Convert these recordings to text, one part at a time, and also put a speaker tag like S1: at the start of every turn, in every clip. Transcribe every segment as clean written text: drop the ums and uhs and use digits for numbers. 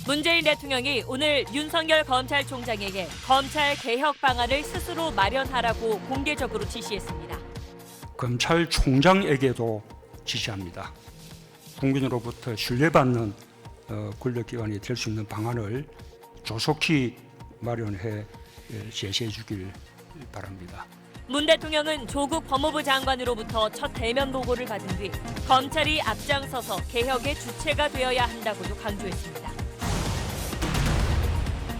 S1: 문재인 대통령이 오늘 윤석열 검찰총장에게 검찰 개혁 방안을 스스로 마련하라고 공개적으로 지시했습니다.
S2: 검찰총장에게도 지시합니다. 국민으로부터 신뢰받는 권력기관이 될 수 있는 방안을 조속히 마련해 제시해 주길 바랍니다.
S1: 문 대통령은 조국 법무부 장관으로부터 첫 대면 보고를 받은 뒤 검찰이 앞장서서 개혁의 주체가 되어야 한다고도 강조했습니다.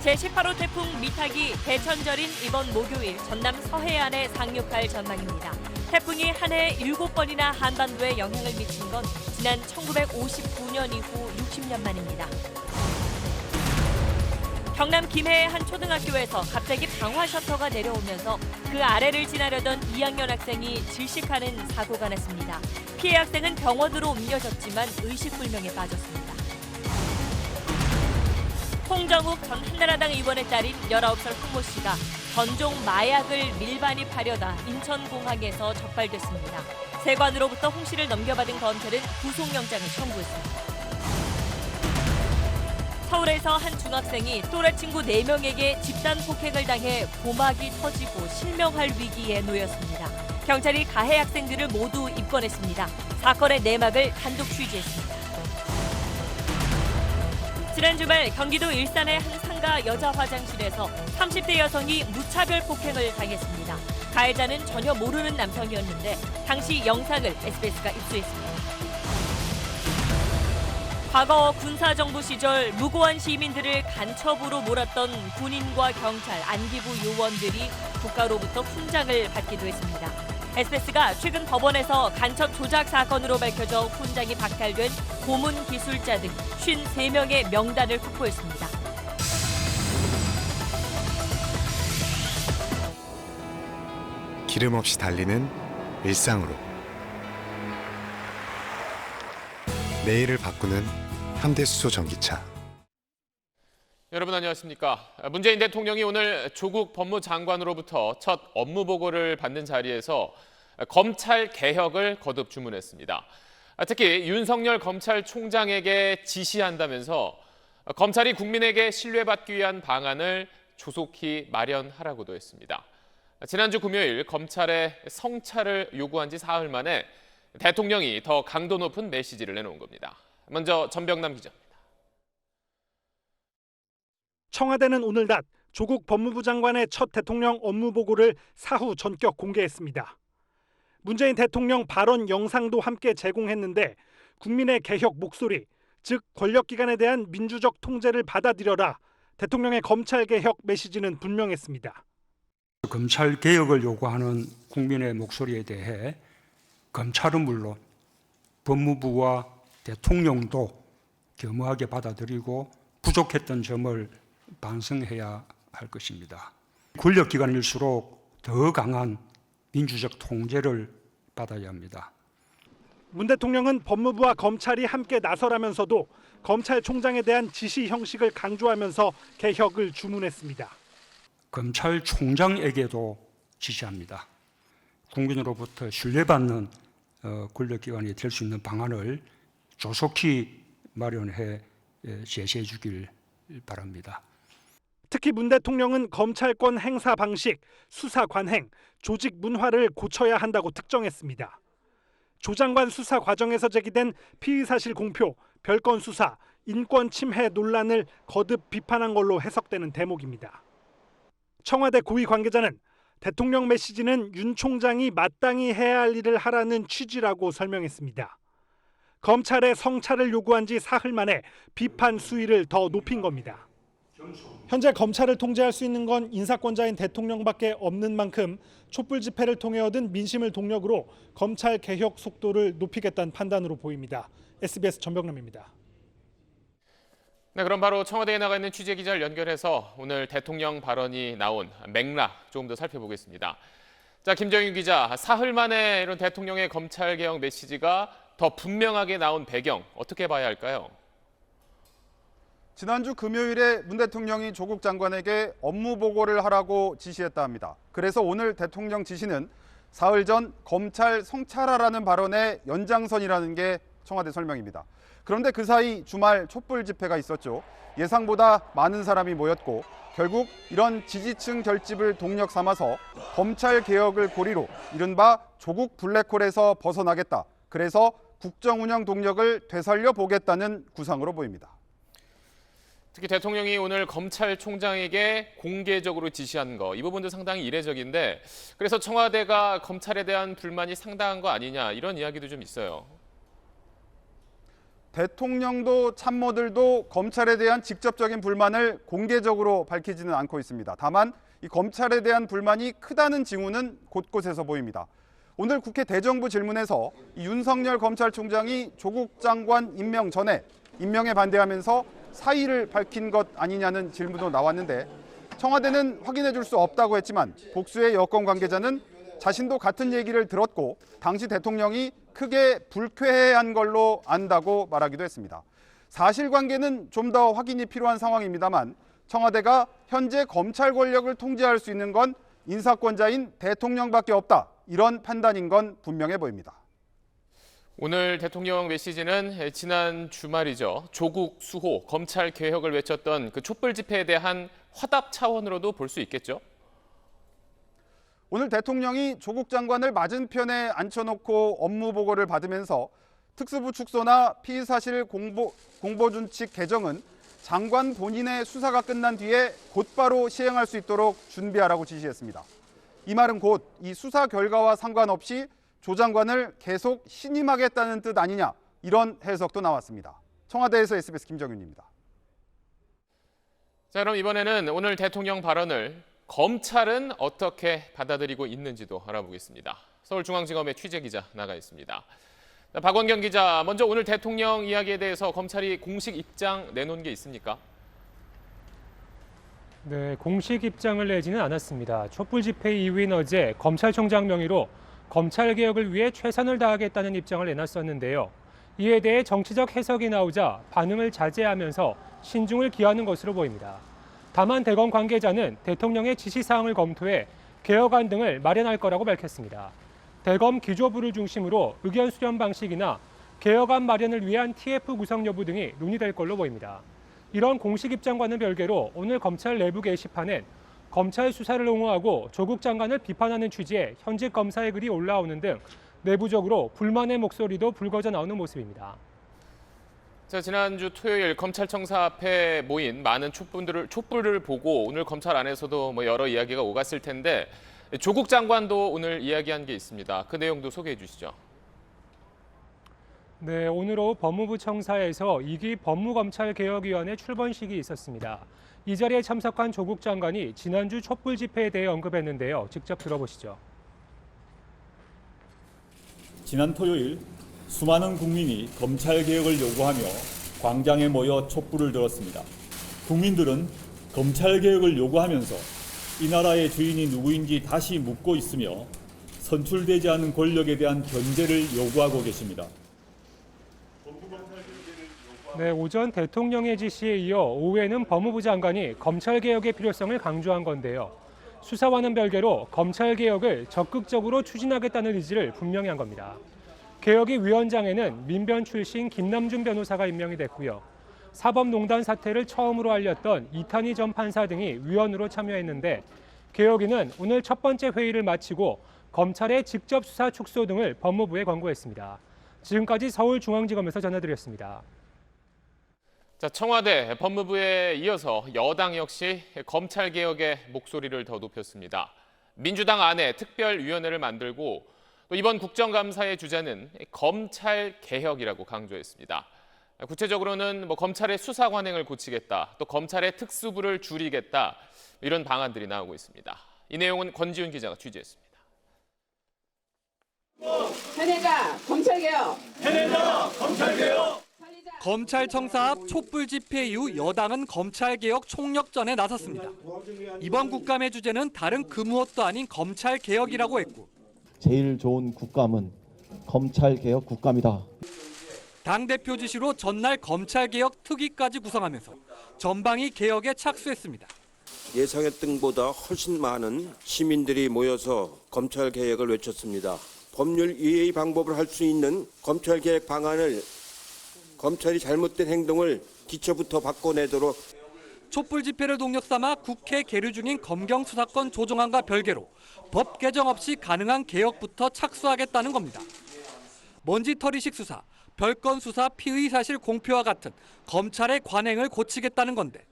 S1: 제18호 태풍 미탁이 대천절인 이번 목요일 전남 서해안에 상륙할 전망입니다. 태풍이 한 해에 7번이나 한반도에 영향을 미친 건 지난 1959년 이후 60년 만입니다. 경남 김해의 한 초등학교에서 갑자기 방화 셔터가 내려오면서 그 아래를 지나려던 2학년 학생이 질식하는 사고가 났습니다. 피해 학생은 병원으로 옮겨졌지만 의식불명에 빠졌습니다. 홍정욱 전 한나라당 의원의 딸인 19살 홍모 씨가 전종 마약을 밀반입하려다 인천공항에서 적발됐습니다. 세관으로부터 홍 씨를 넘겨받은 검찰은 구속영장을 청구했습니다. 서울에서 한 중학생이 또래 친구 4명에게 집단 폭행을 당해 고막이 터지고 실명할 위기에 놓였습니다. 경찰이 가해 학생들을 모두 입건했습니다. 사건의 내막을 단독 취재했습니다. 지난 주말 경기도 일산의 한 상가 여자 화장실에서 30대 여성이 무차별 폭행을 당했습니다. 가해자는 전혀 모르는 남성이었는데 당시 영상을 SBS가 입수했습니다. 과거 군사정부 시절 무고한 시민들을 간첩으로 몰았던 군인과 경찰, 안기부 요원들이 국가로부터 훈장을 받기도 했습니다. SBS가 최근 법원에서 간첩 조작 사건으로 밝혀져 훈장이 박탈된 고문 기술자 등 53명의 명단을 확보했습니다.
S3: 기름 없이 달리는 일상으로 내일을 바꾸는 현대수소 전기차.
S4: 여러분 안녕하십니까? 문재인 대통령이 오늘 조국 법무장관으로부터 첫 업무 보고를 받는 자리에서 검찰 개혁을 거듭 주문했습니다. 특히 윤석열 검찰총장에게 지시한다면서 검찰이 국민에게 신뢰받기 위한 방안을 조속히 마련하라고도 했습니다. 지난주 금요일 검찰의 성찰을 요구한 지 사흘 만에 대통령이 더 강도 높은 메시지를 내놓은 겁니다. 먼저 전병남 기자입니다.
S5: 청와대는 오늘 낮 조국 법무부 장관의 첫 대통령 업무 보고를 사후 전격 공개했습니다. 문재인 대통령 발언 영상도 함께 제공했는데 국민의 개혁 목소리, 즉 권력기관에 대한 민주적 통제를 받아들여라, 대통령의 검찰 개혁 메시지는 분명했습니다.
S2: 검찰 개혁을 요구하는 국민의 목소리에 대해 검찰은 물론 법무부와 대통령도 겸허하게 받아들이고 부족했던 점을 반성해야 할 것입니다. 권력기관일수록 더 강한 민주적 통제를 받아야 합니다.
S5: 문 대통령은 법무부와 검찰이 함께 나서라면서도 검찰총장에 대한 지시 형식을 강조하면서 개혁을 주문했습니다.
S2: 검찰총장에게도 지시합니다. 국민으로부터 신뢰받는 권력기관이 될 수 있는 방안을 조속히 마련해 제시해 주길 바랍니다.
S5: 특히 문 대통령은 검찰권 행사 방식, 수사 관행, 조직 문화를 고쳐야 한다고 특정했습니다. 조 장관 수사 과정에서 제기된 피의사실 공표, 별건 수사, 인권 침해 논란을 거듭 비판한 걸로 해석되는 대목입니다. 청와대 고위 관계자는 대통령 메시지는 윤 총장이 마땅히 해야 할 일을 하라는 취지라고 설명했습니다. 검찰의 성찰을 요구한 지 사흘 만에 비판 수위를 더 높인 겁니다. 현재 검찰을 통제할 수 있는 건 인사권자인 대통령밖에 없는 만큼 촛불 집회를 통해 얻은 민심을 동력으로 검찰 개혁 속도를 높이겠다는 판단으로 보입니다. SBS 전병남입니다.
S4: 네, 그럼 바로 청와대에 나가 있는 취재기자를 연결해서 오늘 대통령 발언이 나온 맥락 조금 더 살펴보겠습니다. 자, 김정윤 기자, 사흘 만에 이런 대통령의 검찰 개혁 메시지가 더 분명하게 나온 배경 어떻게 봐야 할까요?
S6: 지난주 금요일에 문 대통령이 조국 장관에게 업무 보고를 하라고 지시했다 합니다. 그래서 오늘 대통령 지시는 사흘 전 검찰 성찰하라는 발언의 연장선이라는 게 청와대 설명입니다. 그런데 그 사이 주말 촛불 집회가 있었죠. 예상보다 많은 사람이 모였고 결국 이런 지지층 결집을 동력 삼아서 검찰 개혁을 고리로 이른바 조국 블랙홀에서 벗어나겠다. 그래서 국정 운영 동력을 되살려 보겠다는 구상으로 보입니다.
S4: 특히 대통령이 오늘 검찰총장에게 공개적으로 지시한 거, 이 부분도 상당히 이례적인데 그래서 청와대가 검찰에 대한 불만이 상당한 거 아니냐 이런 이야기도 좀 있어요.
S6: 대통령도 참모들도 검찰에 대한 직접적인 불만을 공개적으로 밝히지는 않고 있습니다. 다만 이 검찰에 대한 불만이 크다는 징후는 곳곳에서 보입니다. 오늘 국회 대정부 질문에서 윤석열 검찰총장이 조국 장관 임명 전에 임명에 반대하면서 사의를 밝힌 것 아니냐는 질문도 나왔는데 청와대는 확인해 줄 수 없다고 했지만 복수의 여권 관계자는 자신도 같은 얘기를 들었고 당시 대통령이 크게 불쾌해한 걸로 안다고 말하기도 했습니다. 사실관계는 좀 더 확인이 필요한 상황입니다만 청와대가 현재 검찰 권력을 통제할 수 있는 건 인사권자인 대통령밖에 없다. 이런 판단인 건 분명해 보입니다.
S4: 오늘 대통령 메시지는 지난 주말이죠. 조국 수호, 검찰 개혁을 외쳤던 그 촛불 집회에 대한 화답 차원으로도 볼 수 있겠죠?
S6: 오늘 대통령이 조국 장관을 맞은편에 앉혀놓고 업무 보고를 받으면서 특수부 축소나 피의사실 공보준칙 개정은 장관 본인의 수사가 끝난 뒤에 곧바로 시행할 수 있도록 준비하라고 지시했습니다. 이 말은 곧 이 수사 결과와 상관없이 조 장관을 계속 신임하겠다는 뜻 아니냐 이런 해석도 나왔습니다. 청와대에서 SBS 김정윤입니다.
S4: 자, 그럼 이번에는 오늘 대통령 발언을 검찰은 어떻게 받아들이고 있는지도 알아보겠습니다. 서울중앙지검의 취재기자 나가 있습니다. 자, 박원경 기자, 먼저 오늘 대통령 이야기에 대해서 검찰이 공식 입장 내놓은 게 있습니까?
S7: 네, 공식 입장을 내지는 않았습니다. 촛불 집회 이후인 어제 검찰총장 명의로 검찰 개혁을 위해 최선을 다하겠다는 입장을 내놨었는데요. 이에 대해 정치적 해석이 나오자 반응을 자제하면서 신중을 기하는 것으로 보입니다. 다만 대검 관계자는 대통령의 지시사항을 검토해 개혁안 등을 마련할 거라고 밝혔습니다. 대검 기조부를 중심으로 의견 수렴 방식이나 개혁안 마련을 위한 TF 구성 여부 등이 논의될 걸로 보입니다. 이런 공식 입장과는 별개로 오늘 검찰 내부 게시판엔 검찰 수사를 옹호하고 조국 장관을 비판하는 취지의 현직 검사의 글이 올라오는 등 내부적으로 불만의 목소리도 불거져 나오는 모습입니다.
S4: 자, 지난주 토요일 검찰청사 앞에 모인 많은 촛불을 보고 오늘 검찰 안에서도 여러 이야기가 오갔을 텐데 조국 장관도 오늘 이야기한 게 있습니다. 그 내용도 소개해 주시죠.
S7: 네, 오늘 오후 법무부 청사에서 2기 법무검찰개혁위원회 출범식이 있었습니다. 이 자리에 참석한 조국 장관이 지난주 촛불 집회에 대해 언급했는데요. 직접 들어보시죠.
S8: 지난 토요일 수많은 국민이 검찰개혁을 요구하며 광장에 모여 촛불을 들었습니다. 국민들은 검찰개혁을 요구하면서 이 나라의 주인이 누구인지 다시 묻고 있으며 선출되지 않은 권력에 대한 견제를 요구하고 계십니다.
S7: 네, 오전 대통령의 지시에 이어 오후에는 법무부 장관이 검찰개혁의 필요성을 강조한 건데요. 수사와는 별개로 검찰개혁을 적극적으로 추진하겠다는 의지를 분명히 한 겁니다. 개혁위 위원장에는 민변 출신 김남준 변호사가 임명이 됐고요. 사법농단 사태를 처음으로 알렸던 이탄희 전 판사 등이 위원으로 참여했는데 개혁위는 오늘 첫 번째 회의를 마치고 검찰의 직접 수사 축소 등을 법무부에 권고했습니다. 지금까지 서울중앙지검에서 전해드렸습니다.
S4: 자, 청와대, 법무부에 이어서 여당 역시 검찰개혁의 목소리를 더 높였습니다. 민주당 안에 특별위원회를 만들고 또 이번 국정감사의 주제는 검찰개혁이라고 강조했습니다. 구체적으로는 검찰의 수사 관행을 고치겠다, 또 검찰의 특수부를 줄이겠다 이런 방안들이 나오고 있습니다. 이 내용은 권지훈 기자가 취재했습니다.
S9: 해내자 검찰개혁!
S10: 해내자 검찰개혁! 검찰청사 앞 촛불 집회 이후 여당은 검찰개혁 총력전에 나섰습니다. 이번 국감의 주제는 다른 그 무엇도 아닌 검찰개혁이라고 했고
S11: 제일 좋은 국감은 검찰개혁 국감이다.
S10: 당대표 지시로 전날 검찰개혁 특위까지 구성하면서 전방위 개혁에 착수했습니다.
S12: 예상했던 것보다 훨씬 많은 시민들이 모여서 검찰개혁을 외쳤습니다. 법률 이해의 방법을 할 수 있는 검찰개혁 방안을 검찰이 잘못된 행동을 기초부터 바꿔내도록
S10: 촛불 집회를 동력 삼아 국회 계류 중인 검경 수사권 조정안과 별개로 법 개정 없이 가능한 개혁부터 착수하겠다는 겁니다. 먼지털이식 수사, 별건 수사 피의 사실 공표와 같은 검찰의 관행을 고치겠다는 건데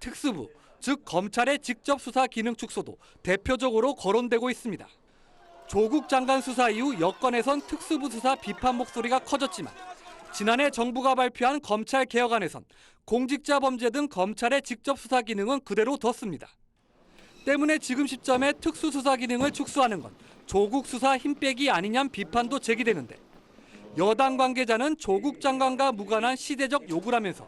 S10: 특수부, 즉 검찰의 직접 수사 기능 축소도 대표적으로 거론되고 있습니다. 조국 장관 수사 이후 여권에선 특수부 수사 비판 목소리가 커졌지만 지난해 정부가 발표한 검찰 개혁안에선 공직자 범죄 등 검찰의 직접 수사 기능은 그대로 뒀습니다. 때문에 지금 시점에 특수수사 기능을 축소하는 건 조국 수사 힘 빼기 아니냐는 비판도 제기되는데 여당 관계자는 조국 장관과 무관한 시대적 요구라면서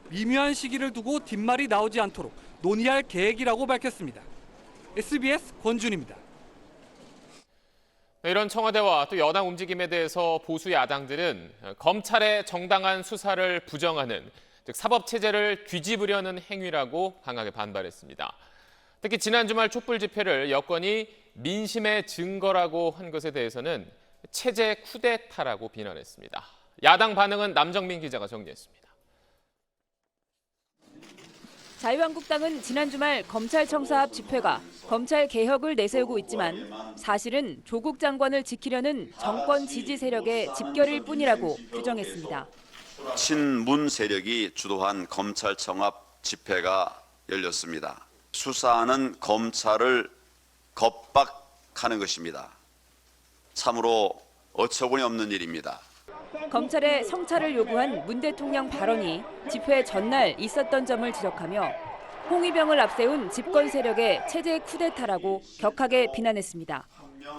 S10: 미묘한 시기를 두고 뒷말이 나오지 않도록 논의할 계획이라고 밝혔습니다. SBS 권준입니다.
S4: 이런 청와대와 또 여당 움직임에 대해서 보수 야당들은 검찰의 정당한 수사를 부정하는, 즉 사법체제를 뒤집으려는 행위라고 강하게 반발했습니다. 특히 지난 주말 촛불 집회를 여권이 민심의 증거라고 한 것에 대해서는 체제 쿠데타라고 비난했습니다. 야당 반응은 남정민 기자가 정리했습니다.
S1: 자유한국당은 지난 주말 검찰청사 앞 집회가 검찰 개혁을 내세우고 있지만 사실은 조국 장관을 지키려는 정권 지지 세력의 집결일 뿐이라고 규정했습니다.
S13: 친문 세력이 주도한 검찰청 앞 집회가 열렸습니다. 수사하는 검찰을 겁박하는 것입니다. 참으로 어처구니 없는 일입니다.
S1: 검찰의 성찰을 요구한 문 대통령 발언이 집회 전날 있었던 점을 지적하며 홍위병을 앞세운 집권 세력의 체제 쿠데타라고 격하게 비난했습니다.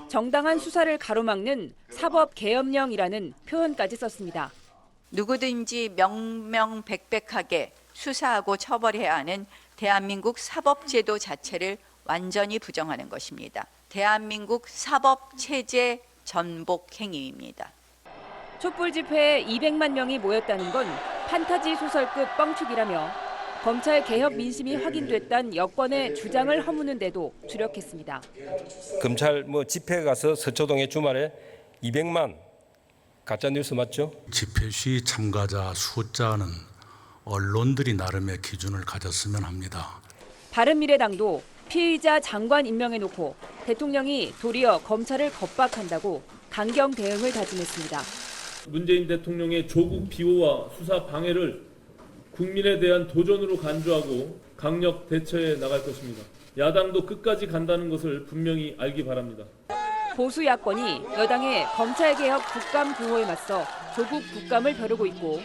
S1: 정당한 수사를 가로막는 사법개혁령이라는 표현까지 썼습니다.
S14: 누구든지 명명백백하게 수사하고 처벌해야 하는 대한민국 사법제도 자체를 완전히 부정하는 것입니다. 대한민국 사법체제 전복 행위입니다.
S1: 촛불 집회에 200만 명이 모였다는 건 판타지 소설급 뻥튀기라며 검찰 개혁 민심이 확인됐다는 여권의 주장을 허무는데도 주력했습니다.
S15: 검찰 집회 가서 서초동에 주말에 200만 가짜 뉴스 맞죠?
S16: 집회 시 참가자 숫자는 언론들이 나름의 기준을 가졌으면 합니다.
S1: 바른미래당도 피의자 장관 임명해놓고 대통령이 도리어 검찰을 겁박한다고 강경 대응을 다짐했습니다.
S17: 문재인 대통령의 조국 비호와 수사 방해를 국민에 대한 도전으로 간주하고 강력 대처해 나갈 것입니다. 야당도 끝까지 간다는 것을 분명히 알기 바랍니다.
S1: 보수 야권이 여당의 검찰개혁 국감 구호에 맞서 조국 국감을 벼르고 있고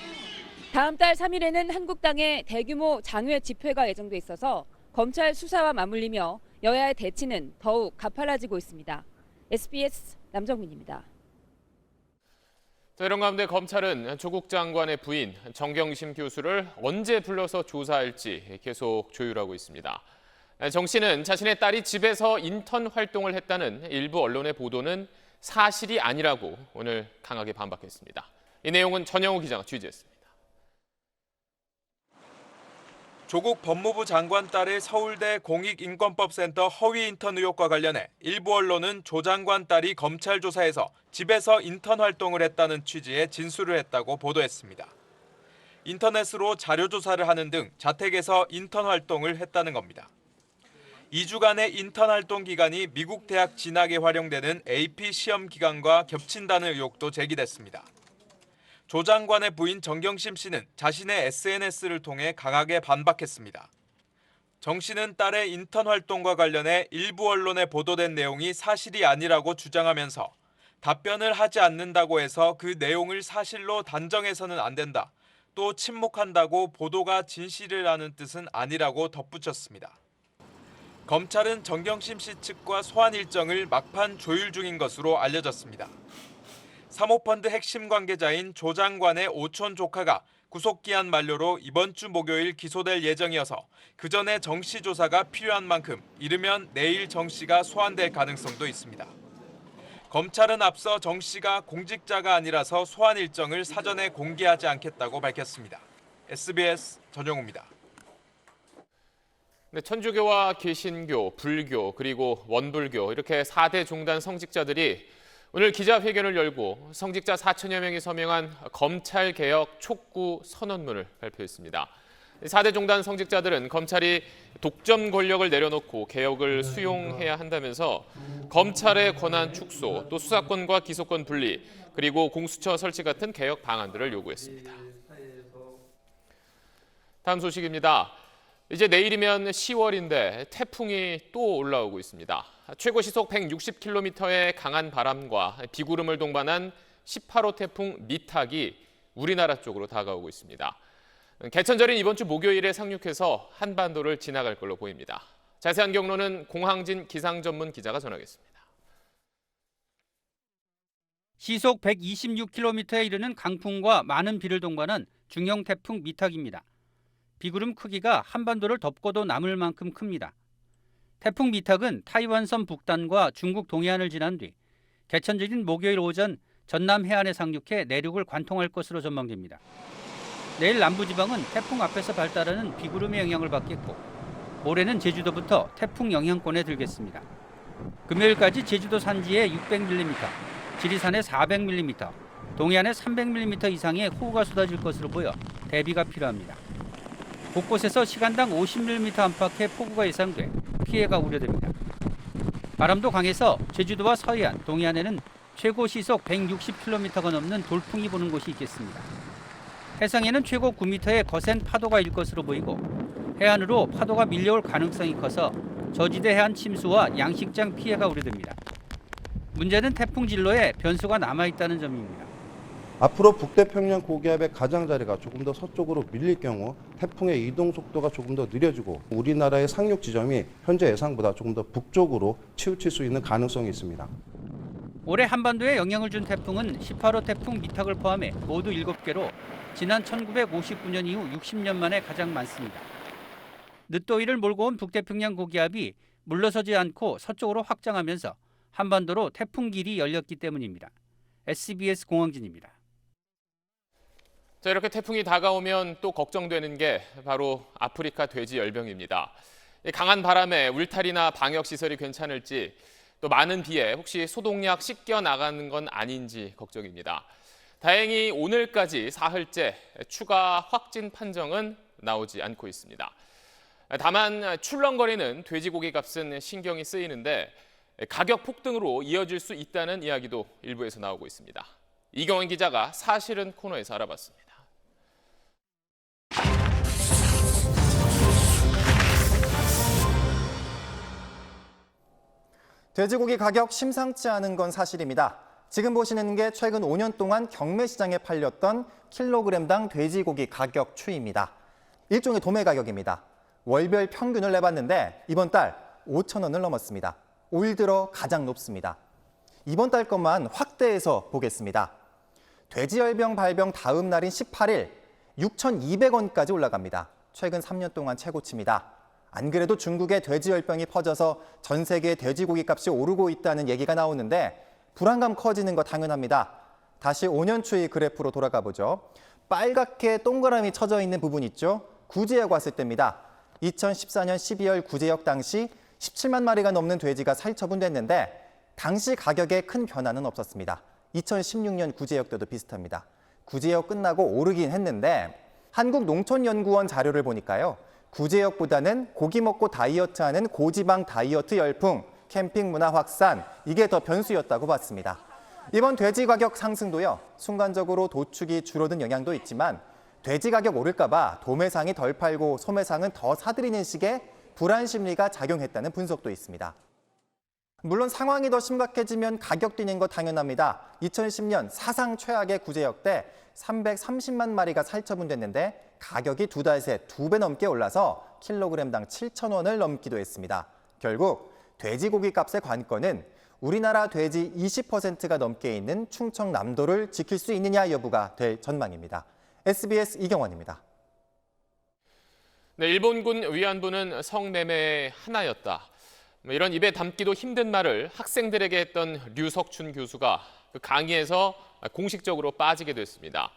S1: 다음 달 3일에는 한국당의 대규모 장외 집회가 예정돼 있어서 검찰 수사와 맞물리며 여야의 대치는 더욱 가팔라지고 있습니다. SBS 남정민입니다.
S4: 이런 가운데 검찰은 조국 장관의 부인 정경심 교수를 언제 불러서 조사할지 계속 조율하고 있습니다. 정 씨는 자신의 딸이 집에서 인턴 활동을 했다는 일부 언론의 보도는 사실이 아니라고 오늘 강하게 반박했습니다. 이 내용은 전영우 기자가 취재했습니다.
S18: 조국 법무부 장관 딸의 서울대 공익인권법센터 허위 인턴 의혹과 관련해 일부 언론은 조 장관 딸이 검찰 조사에서 집에서 인턴 활동을 했다는 취지의 진술을 했다고 보도했습니다. 인터넷으로 자료 조사를 하는 등 자택에서 인턴 활동을 했다는 겁니다. 2주간의 인턴 활동 기간이 미국 대학 진학에 활용되는 AP 시험 기간과 겹친다는 의혹도 제기됐습니다. 조 장관의 부인 정경심 씨는 자신의 SNS를 통해 강하게 반박했습니다. 정 씨는 딸의 인턴 활동과 관련해 일부 언론에 보도된 내용이 사실이 아니라고 주장하면서 답변을 하지 않는다고 해서 그 내용을 사실로 단정해서는 안 된다. 또 침묵한다고 보도가 진실이라는 뜻은 아니라고 덧붙였습니다. 검찰은 정경심 씨 측과 소환 일정을 막판 조율 중인 것으로 알려졌습니다. 사모펀드 핵심 관계자인 조 장관의 오촌 조카가 구속기한 만료로 이번 주 목요일 기소될 예정이어서 그 전에 정 씨 조사가 필요한 만큼 이르면 내일 정 씨가 소환될 가능성도 있습니다. 검찰은 앞서 정 씨가 공직자가 아니라서 소환 일정을 사전에 공개하지 않겠다고 밝혔습니다. SBS 전영우입니다.
S4: 천주교와 개신교, 불교, 그리고 원불교 이렇게 4대 종단 성직자들이 오늘 기자회견을 열고 성직자 4천여 명이 서명한 검찰개혁 촉구 선언문을 발표했습니다. 4대 종단 성직자들은 검찰이 독점 권력을 내려놓고 개혁을 수용해야 한다면서 검찰의 권한 축소, 또 수사권과 기소권 분리, 그리고 공수처 설치 같은 개혁 방안들을 요구했습니다. 다음 소식입니다. 이제 내일이면 10월인데 태풍이 또 올라오고 있습니다. 최고 시속 160km의 강한 바람과 비구름을 동반한 18호 태풍 미탁이 우리나라 쪽으로 다가오고 있습니다. 개천절인 이번 주 목요일에 상륙해서 한반도를 지나갈 걸로 보입니다. 자세한 경로는 공항진 기상 전문 기자가 전하겠습니다.
S19: 시속 126km에 이르는 강풍과 많은 비를 동반한 중형 태풍 미탁입니다. 비구름 크기가 한반도를 덮고도 남을 만큼 큽니다. 태풍 미탁은 타이완섬 북단과 중국 동해안을 지난 뒤 개천절인 목요일 오전 전남 해안에 상륙해 내륙을 관통할 것으로 전망됩니다. 내일 남부지방은 태풍 앞에서 발달하는 비구름의 영향을 받겠고 모레는 제주도부터 태풍 영향권에 들겠습니다. 금요일까지 제주도 산지에 600mm, 지리산에 400mm, 동해안에 300mm 이상의 호우가 쏟아질 것으로 보여 대비가 필요합니다. 곳곳에서 시간당 50mm 안팎의 폭우가 예상돼 피해가 우려됩니다. 바람도 강해서 제주도와 서해안, 동해안에는 최고 시속 160km가 넘는 돌풍이 부는 곳이 있겠습니다. 해상에는 최고 9m의 거센 파도가 일 것으로 보이고 해안으로 파도가 밀려올 가능성이 커서 저지대 해안 침수와 양식장 피해가 우려됩니다. 문제는 태풍 진로에 변수가 남아있다는 점입니다.
S20: 앞으로 북태평양 고기압의 가장자리가 조금 더 서쪽으로 밀릴 경우 태풍의 이동 속도가 조금 더 느려지고 우리나라의 상륙 지점이 현재 예상보다 조금 더 북쪽으로 치우칠 수 있는 가능성이 있습니다.
S19: 올해 한반도에 영향을 준 태풍은 18호 태풍 미탁을 포함해 모두 7개로 지난 1959년 이후 60년 만에 가장 많습니다. 늦더위를 몰고 온 북태평양 고기압이 물러서지 않고 서쪽으로 확장하면서 한반도로 태풍 길이 열렸기 때문입니다. SBS 공항진입니다.
S4: 자, 이렇게 태풍이 다가오면 또 걱정되는 게 바로 아프리카 돼지 열병입니다. 강한 바람에 울타리나 방역 시설이 괜찮을지 또 많은 비에 혹시 소독약 씻겨 나가는 건 아닌지 걱정입니다. 다행히 오늘까지 사흘째 추가 확진 판정은 나오지 않고 있습니다. 다만 출렁거리는 돼지고기 값은 신경이 쓰이는데 가격 폭등으로 이어질 수 있다는 이야기도 일부에서 나오고 있습니다. 이경원 기자가 사실은 코너에서 알아봤습니다.
S21: 돼지고기 가격 심상치 않은 건 사실입니다. 지금 보시는 게 최근 5년 동안 경매시장에 팔렸던 킬로그램당 돼지고기 가격 추이입니다. 일종의 도매 가격입니다. 월별 평균을 내봤는데 이번 달 5,000원을 넘었습니다. 올 들어 가장 높습니다. 이번 달 것만 확대해서 보겠습니다. 돼지열병 발병 다음 날인 18일 6,200원까지 올라갑니다. 최근 3년 동안 최고치입니다. 안 그래도 중국에 돼지열병이 퍼져서 전 세계 돼지고기 값이 오르고 있다는 얘기가 나오는데 불안감 커지는 거 당연합니다. 다시 5년 추이 그래프로 돌아가 보죠. 빨갛게 동그라미 쳐져 있는 부분 있죠? 구제역 왔을 때입니다. 2014년 12월 구제역 당시 17만 마리가 넘는 돼지가 살처분됐는데 당시 가격에 큰 변화는 없었습니다. 2016년 구제역 때도 비슷합니다. 구제역 끝나고 오르긴 했는데 한국농촌연구원 자료를 보니까요. 구제역보다는 고기 먹고 다이어트하는 고지방 다이어트 열풍, 캠핑 문화 확산, 이게 더 변수였다고 봤습니다. 이번 돼지 가격 상승도요. 순간적으로 도축이 줄어든 영향도 있지만 돼지 가격 오를까 봐 도매상이 덜 팔고 소매상은 더 사들이는 식의 불안 심리가 작용했다는 분석도 있습니다. 물론 상황이 더 심각해지면 가격 뛰는 거 당연합니다. 2010년 사상 최악의 구제역 때 330만 마리가 살처분됐는데 가격이 2달 새 2배 넘게 올라서 킬로그램당 7,000원을 넘기도 했습니다. 결국 돼지고기 값의 관건은 우리나라 돼지 20%가 넘게 있는 충청남도를 지킬 수 있느냐 여부가 될 전망입니다. SBS 이경원입니다.
S4: 네, 일본군 위안부는 성매매의 하나였다. 이런 입에 담기도 힘든 말을 학생들에게 했던 류석춘 교수가 그 강의에서 공식적으로 빠지게 됐습니다.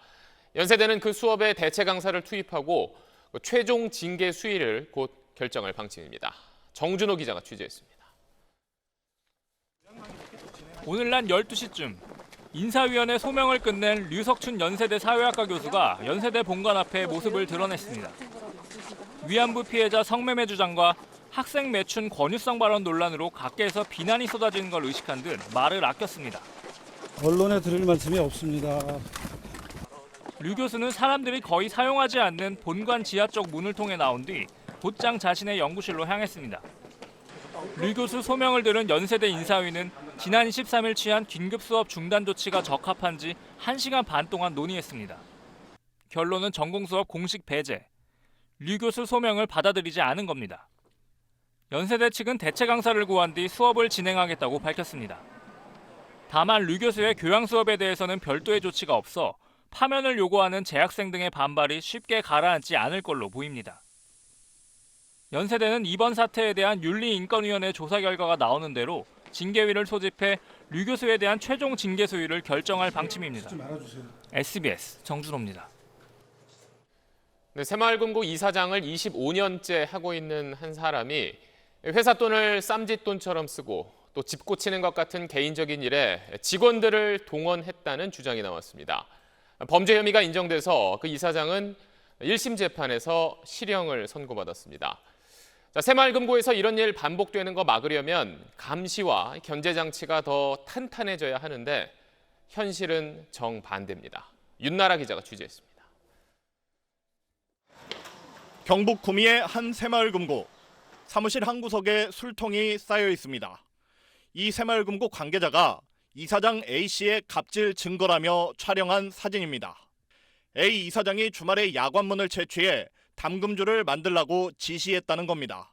S4: 연세대는 그 수업에 대체 강사를 투입하고 최종 징계 수위를 곧 결정할 방침입니다. 정준호 기자가 취재했습니다.
S3: 오늘 낮 12시쯤 인사위원회 소명을 끝낸 류석춘 연세대 사회학과 교수가 연세대 본관 앞에 모습을 드러냈습니다. 위안부 피해자 성매매 주장과 학생 매춘 권유성 발언 논란으로 각계에서 비난이 쏟아지는 걸 의식한 듯 말을 아꼈습니다.
S22: 언론에 드릴 말씀이 없습니다.
S3: 류 교수는 사람들이 거의 사용하지 않는 본관 지하 쪽 문을 통해 나온 뒤 곧장 자신의 연구실로 향했습니다. 류 교수 소명을 들은 연세대 인사위는 지난 23일 취한 긴급 수업 중단 조치가 적합한지 1시간 반 동안 논의했습니다. 결론은 전공 수업 공식 배제, 류 교수 소명을 받아들이지 않은 겁니다. 연세대 측은 대체 강사를 구한 뒤 수업을 진행하겠다고 밝혔습니다. 다만 류 교수의 교양 수업에 대해서는 별도의 조치가 없어 파면을 요구하는 재학생 등의 반발이 쉽게 가라앉지 않을 걸로 보입니다. 연세대는 이번 사태에 대한 윤리인권위원회 조사 결과가 나오는 대로 징계위를 소집해 류 교수에 대한 최종 징계 수위를 결정할 방침입니다. SBS 정준호입니다.
S4: 네, 새마을금고 이사장을 25년째 하고 있는 한 사람이 회사 돈을 쌈짓돈처럼 쓰고 또 집 고치는 것 같은 개인적인 일에 직원들을 동원했다는 주장이 나왔습니다. 범죄 혐의가 인정돼서 그 이사장은 1심 재판에서 실형을 선고받았습니다. 새마을금고에서 이런 일 반복되는 거 막으려면 감시와 견제 장치가 더 탄탄해져야 하는데 현실은 정반대입니다. 윤나라 기자가 취재했습니다.
S23: 경북 구미의 한 새마을금고. 사무실 한 구석에 술통이 쌓여 있습니다. 이 새마을금고 관계자가 이사장 A씨의 갑질 증거라며 촬영한 사진입니다. A 이사장이 주말에 야관문을 채취해 담금주를 만들라고 지시했다는 겁니다.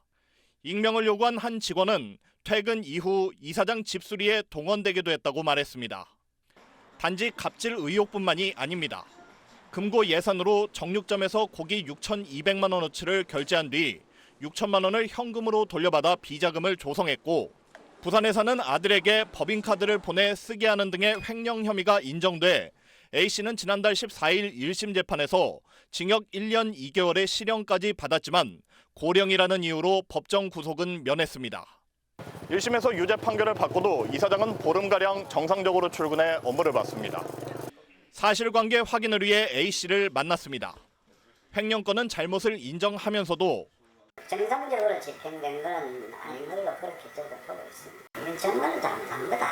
S23: 익명을 요구한 한 직원은 퇴근 이후 이사장 집수리에 동원되기도 했다고 말했습니다. 단지 갑질 의혹뿐만이 아닙니다. 금고 예산으로 정육점에서 고기 6,200만 원어치를 결제한 뒤 6천만 원을 현금으로 돌려받아 비자금을 조성했고 부산에 사는 아들에게 법인카드를 보내 쓰게 하는 등의 횡령 혐의가 인정돼 A씨는 지난달 14일 1심 재판에서 징역 1년 2개월의 실형까지 받았지만 고령이라는 이유로 법정 구속은 면했습니다. 1심에서 유죄 판결을 받고도 이사장은 보름가량 정상적으로 출근해 업무를 받습니다. 사실관계 확인을 위해 A씨를 만났습니다. 횡령건은 잘못을 인정하면서도
S24: 정상적으로 집행된 건 아닌 걸로 그렇게 저도 보고 있습니다. 이건 정말로 잘못한 거다.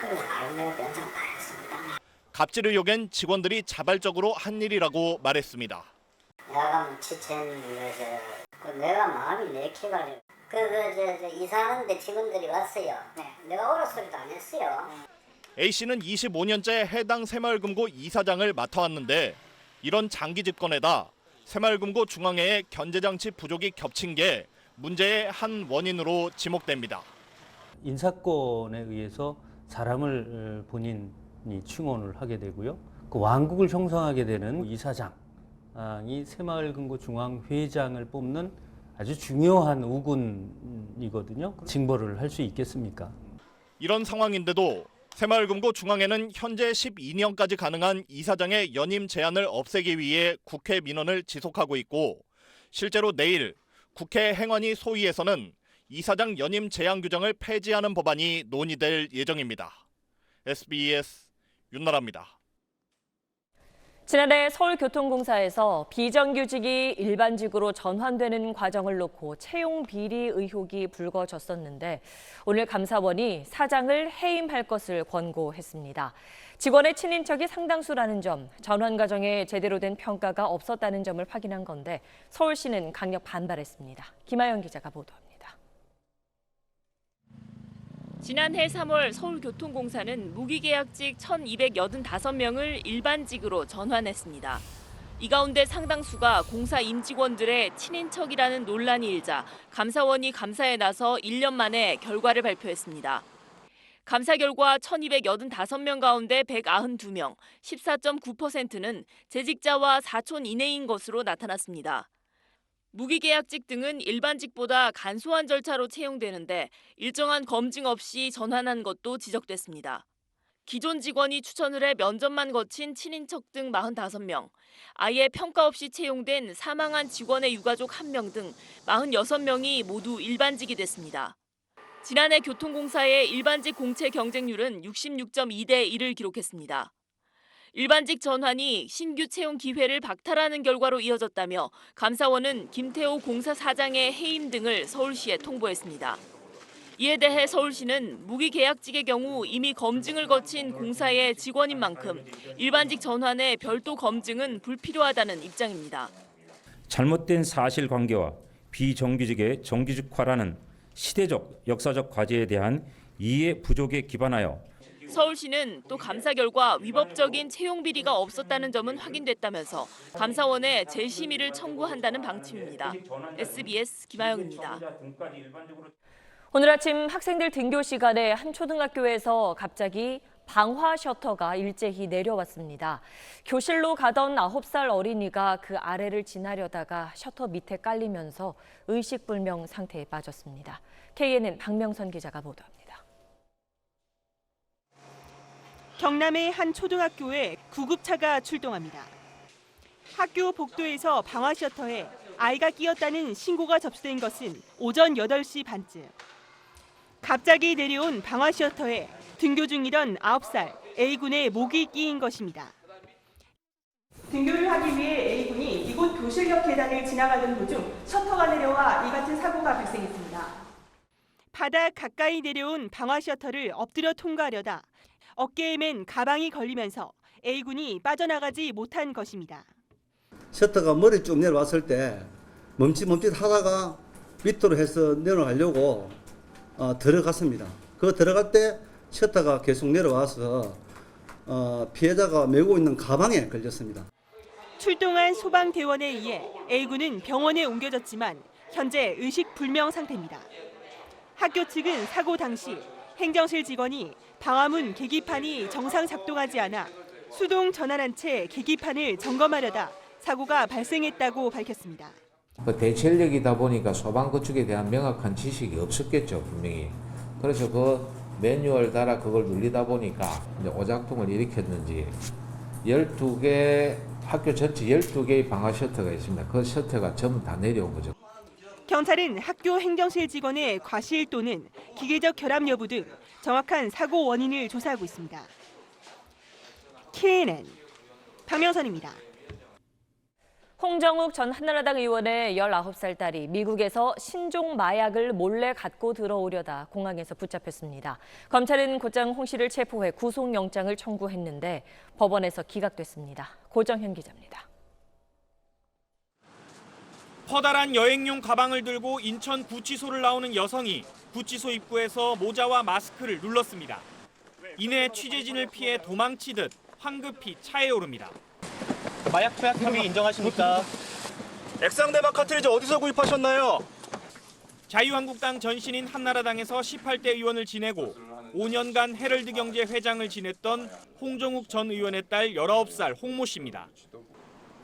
S24: 그래서 바로 내가 변상 다 했습니다.
S23: 갑질 의혹엔 직원들이 자발적으로 한 일이라고 말했습니다.
S24: 야간 지체해서 내가 마음이 내키가지고 이사하는데 직원들이 왔어요. 내가 오라 소리도 안 했어요.
S23: A씨는 25년째 해당 새마을금고 이사장을 맡아왔는데 이런 장기 집권에다 새마을금고 중앙회의 견제장치 부족이 겹친 게 문제의 한 원인으로 지목됩니다.
S25: 인사권에 의해서 사람을 본인이 충원을 하게 되고요. 그 왕국을 형성하게 되는 이사장이 새마을금고 중앙회장을 뽑는 아주 중요한 우군이거든요. 징벌을 할 수 있겠습니까?
S23: 이런 상황인데도 새마을금고 중앙회는 현재 12년까지 가능한 이사장의 연임 제한을 없애기 위해 국회 민원을 지속하고 있고 실제로 내일 국회 행안위 소위에서는 이사장 연임 제한 규정을 폐지하는 법안이 논의될 예정입니다. SBS 윤나라입니다.
S1: 지난해 서울교통공사에서 비정규직이 일반직으로 전환되는 과정을 놓고 채용 비리 의혹이 불거졌었는데 오늘 감사원이 사장을 해임할 것을 권고했습니다. 직원의 친인척이 상당수라는 점, 전환 과정에 제대로 된 평가가 없었다는 점을 확인한 건데 서울시는 강력 반발했습니다. 김하영 기자가 보도합니다. 지난해 3월 서울교통공사는 무기계약직 1,285명을 일반직으로 전환했습니다. 이 가운데 상당수가 공사 임직원들의 친인척이라는 논란이 일자 감사원이 감사에 나서 1년 만에 결과를 발표했습니다. 감사 결과 1,285명 가운데 192명, 14.9%는 재직자와 사촌 이내인 것으로 나타났습니다. 무기계약직 등은 일반직보다 간소한 절차로 채용되는데 일정한 검증 없이 전환한 것도 지적됐습니다. 기존 직원이 추천을 해 면접만 거친 친인척 등 45명, 아예 평가 없이 채용된 사망한 직원의 유가족 1명 등 46명이 모두 일반직이 됐습니다. 지난해 교통공사의 일반직 공채 경쟁률은 66.2대 1을 기록했습니다. 일반직 전환이 신규 채용 기회를 박탈하는 결과로 이어졌다며 감사원은 김태호 공사 사장의 해임 등을 서울시에 통보했습니다. 이에 대해 서울시는 무기계약직의 경우 이미 검증을 거친 공사의 직원인 만큼 일반직 전환의 별도 검증은 불필요하다는 입장입니다.
S2: 잘못된 사실관계와 비정규직의 정규직화라는 시대적, 역사적 과제에 대한 이해 부족에 기반하여
S1: 서울시는 또 감사 결과 위법적인 채용 비리가 없었다는 점은 확인됐다면서 감사원에 재심의를 청구한다는 방침입니다. SBS 김아영입니다. 오늘 아침 학생들 등교 시간에 한 초등학교에서 갑자기 방화 셔터가 일제히 내려왔습니다. 교실로 가던 9살 어린이가 그 아래를 지나려다가 셔터 밑에 깔리면서 의식불명 상태에 빠졌습니다. KNN 박명선 기자가 보도합니다.
S5: 경남의 한 초등학교에 구급차가 출동합니다. 학교 복도에서 방화 셔터에 아이가 끼었다는 신고가 접수된 것은 오전 8시 반쯤. 갑자기 내려온 방화 셔터에 등교 중이던 9살 A군의 목이 끼인 것입니다. 등교를 하기 위해 A군이 이곳 교실역 계단을 지나가던 도중 셔터가 내려와 이 같은 사고가 발생했습니다. 바닥 가까이 내려온 방화 셔터를 엎드려 통과하려다 어깨에 맨 가방이 걸리면서 A군이 빠져나가지 못한 것입니다.
S22: 셔터가 머리 쭉 내려왔을 때 멈칫 하다가 밑으로 해서 내려가려고 들어갔습니다. 그 들어갈 때 셔터가 계속 내려와서 피해자가 메고 있는 가방에 걸렸습니다.
S5: 출동한 소방대원에 의해 A군은 병원에 옮겨졌지만 현재 의식불명 상태입니다. 학교 측은 사고 당시 행정실 직원이 방화문 계기판이 정상 작동하지 않아 수동 전환한 채 계기판을 점검하려다 사고가 발생했다고 밝혔습니다.
S6: 대체력이다 보니까 소방 구축에 대한 명확한 지식이 없었겠죠, 분명히. 그래서 그 매뉴얼 따라 그걸 눌리다 보니까 이제 오작동을 일으켰는지 12개, 학교 전체 12개의 방화 셔터가 있습니다. 그 셔터가 전부 다 내려온 거죠.
S5: 경찰은 학교 행정실 직원의 과실 또는 기계적 결함 여부 등 정확한 사고 원인을 조사하고 있습니다. KNN 박명선입니다.
S1: 홍정욱 전 한나라당 의원의 19살 딸이 미국에서 신종 마약을 몰래 갖고 들어오려다 공항에서 붙잡혔습니다. 검찰은 곧장 홍 씨를 체포해 구속영장을 청구했는데 법원에서 기각됐습니다. 고정현 기자입니다.
S3: 커다란 여행용 가방을 들고 인천 구치소를 나오는 여성이 구치소 입구에서 모자와 마스크를 눌렀습니다. 이내 취재진을 피해 도망치듯 황급히 차에 오릅니다.
S7: 마약 투약 혐의 인정하십니까?
S23: 액상대박 카트리지 어디서 구입하셨나요?
S3: 자유한국당 전신인 한나라당에서 18대 의원을 지내고 5년간 헤럴드 경제 회장을 지냈던 홍정욱 전 의원의 딸 19살 홍모 씨입니다.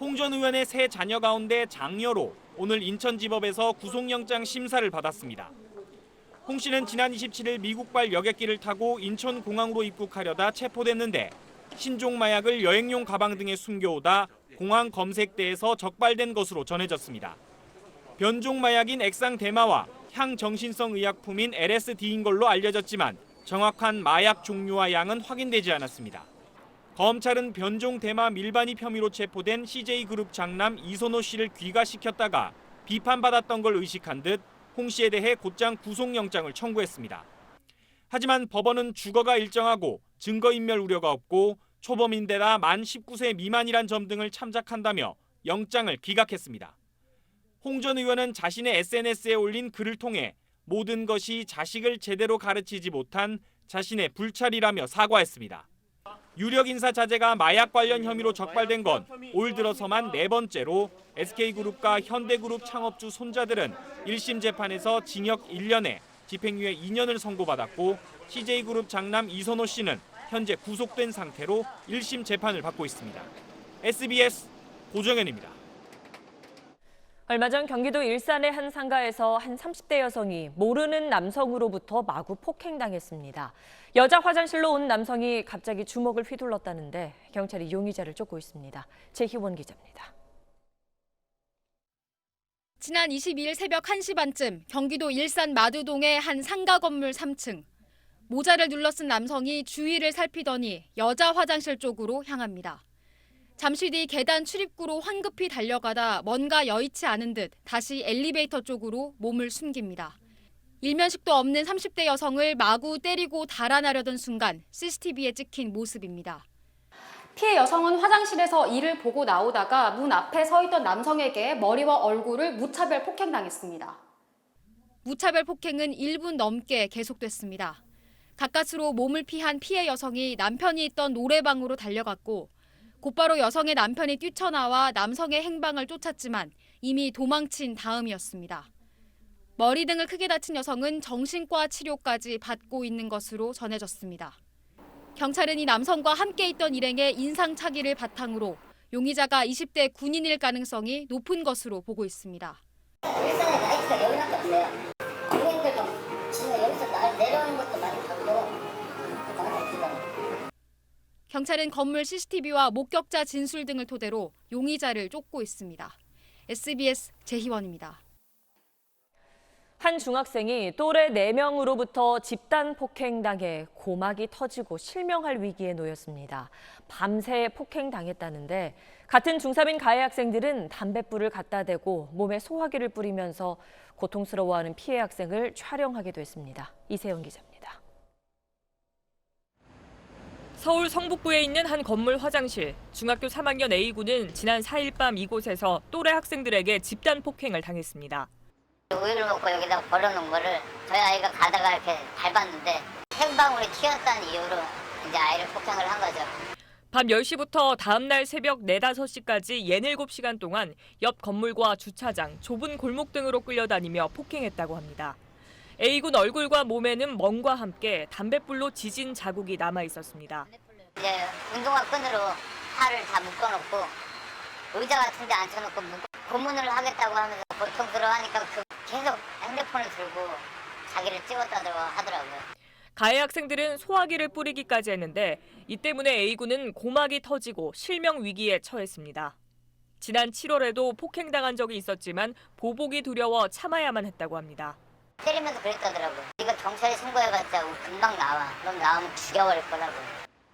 S3: 홍 전 의원의 세 자녀 가운데 장녀로 오늘 인천지법에서 구속영장 심사를 받았습니다. 홍 씨는 지난 27일 미국발 여객기를 타고 인천공항으로 입국하려다 체포됐는데 신종 마약을 여행용 가방 등에 숨겨오다 공항 검색대에서 적발된 것으로 전해졌습니다. 변종 마약인 액상대마와 향정신성 의약품인 LSD인 걸로 알려졌지만 정확한 마약 종류와 양은 확인되지 않았습니다. 검찰은 변종 대마 밀반입 혐의로 체포된 CJ그룹 장남 이선호 씨를 귀가시켰다가 비판받았던 걸 의식한 듯 홍 씨에 대해 곧장 구속영장을 청구했습니다. 하지만 법원은 주거가 일정하고 증거인멸 우려가 없고 초범인데다 만 19세 미만이란 점 등을 참작한다며 영장을 기각했습니다. 홍 전 의원은 자신의 SNS에 올린 글을 통해 모든 것이 자식을 제대로 가르치지 못한 자신의 불찰이라며 사과했습니다. 유력 인사 자제가 마약 관련 혐의로 적발된 건 올 들어서만 4번째로 SK그룹과 현대그룹 창업주 손자들은 1심 재판에서 징역 1년에 집행유예 2년을 선고받았고 CJ그룹 장남 이선호 씨는 현재 구속된 상태로 1심 재판을 받고 있습니다. SBS 고정현입니다.
S1: 얼마 전 경기도 일산의 한 상가에서 한 30대 여성이 모르는 남성으로부터 마구 폭행당했습니다. 여자 화장실로 온 남성이 갑자기 주먹을 휘둘렀다는데 경찰이 용의자를 쫓고 있습니다. 재희원 기자입니다.
S8: 지난 22일 새벽 1시 반쯤 경기도 일산 마두동의 한 상가 건물 3층. 모자를 눌러쓴 남성이 주위를 살피더니 여자 화장실 쪽으로 향합니다. 잠시 뒤 계단 출입구로 황급히 달려가다 뭔가 여의치 않은 듯 다시 엘리베이터 쪽으로 몸을 숨깁니다. 일면식도 없는 30대 여성을 마구 때리고 달아나려던 순간 CCTV에 찍힌 모습입니다. 피해 여성은 화장실에서 이를 보고 나오다가 문 앞에 서 있던 남성에게 머리와 얼굴을 무차별 폭행당했습니다. 무차별 폭행은 1분 넘게 계속됐습니다. 가까스로 몸을 피한 피해 여성이 남편이 있던 노래방으로 달려갔고 곧바로 여성의 남편이 뛰쳐나와 남성의 행방을 쫓았지만 이미 도망친 다음이었습니다. 머리 등을 크게 다친 여성은 정신과 치료까지 받고 있는 것으로 전해졌습니다. 경찰은 이 남성과 함께 있던 일행의 인상착의를 바탕으로 용의자가 20대 군인일 가능성이 높은 것으로 보고 있습니다.
S24: 일산에 나이트가 여기밖에 없네요. 군인들도 지금 여기서 내려오는 것도 많이 봤고
S8: 경찰은 건물 CCTV와 목격자 진술 등을 토대로 용의자를 쫓고 있습니다. SBS 재희원입니다.
S1: 한 중학생이 또래 4명으로부터 집단 폭행당해 고막이 터지고 실명할 위기에 놓였습니다. 밤새 폭행당했다는데 같은 중3인 가해 학생들은 담뱃불을 갖다 대고 몸에 소화기를 뿌리면서 고통스러워하는 피해 학생을 촬영하기도 했습니다. 이세영 기자입니다. 서울 성북구에 있는 한 건물 화장실. 중학교 3학년 A군은 지난 4일 밤 이곳에서 또래 학생들에게 집단 폭행을 당했습니다.
S24: 우유를 먹고 여기다 버려놓은 거를 저희 아이가 가다가 이렇게 밟았는데 생방울이 튀었다는 이유로 이제 아이를 폭행을 한 거죠.
S1: 밤 10시부터 다음 날 새벽 4, 5시까지 67시간 동안 옆 건물과 주차장, 좁은 골목 등으로 끌려다니며 폭행했다고 합니다. A군 얼굴과 몸에는 멍과 함께 담뱃불로 지진 자국이 남아 있었습니다.
S24: 이제 운동화 끈으로 팔을 다 묶어놓고 의자 같은 데 앉혀놓고 고문을 하겠다고 하면서 고통스러워하니까 계속 핸드폰을 들고 자기를 찍었다고 하더라고요.
S1: 가해 학생들은 소화기를 뿌리기까지 했는데 이 때문에 A군은 고막이 터지고 실명 위기에 처했습니다. 지난 7월에도 폭행당한 적이 있었지만 보복이 두려워 참아야만 했다고 합니다.
S24: 때리면서 그랬다더라고요. 이거 경찰에 신고해봤자 금방 나와. 그럼 나오면 죽여버릴 거라고.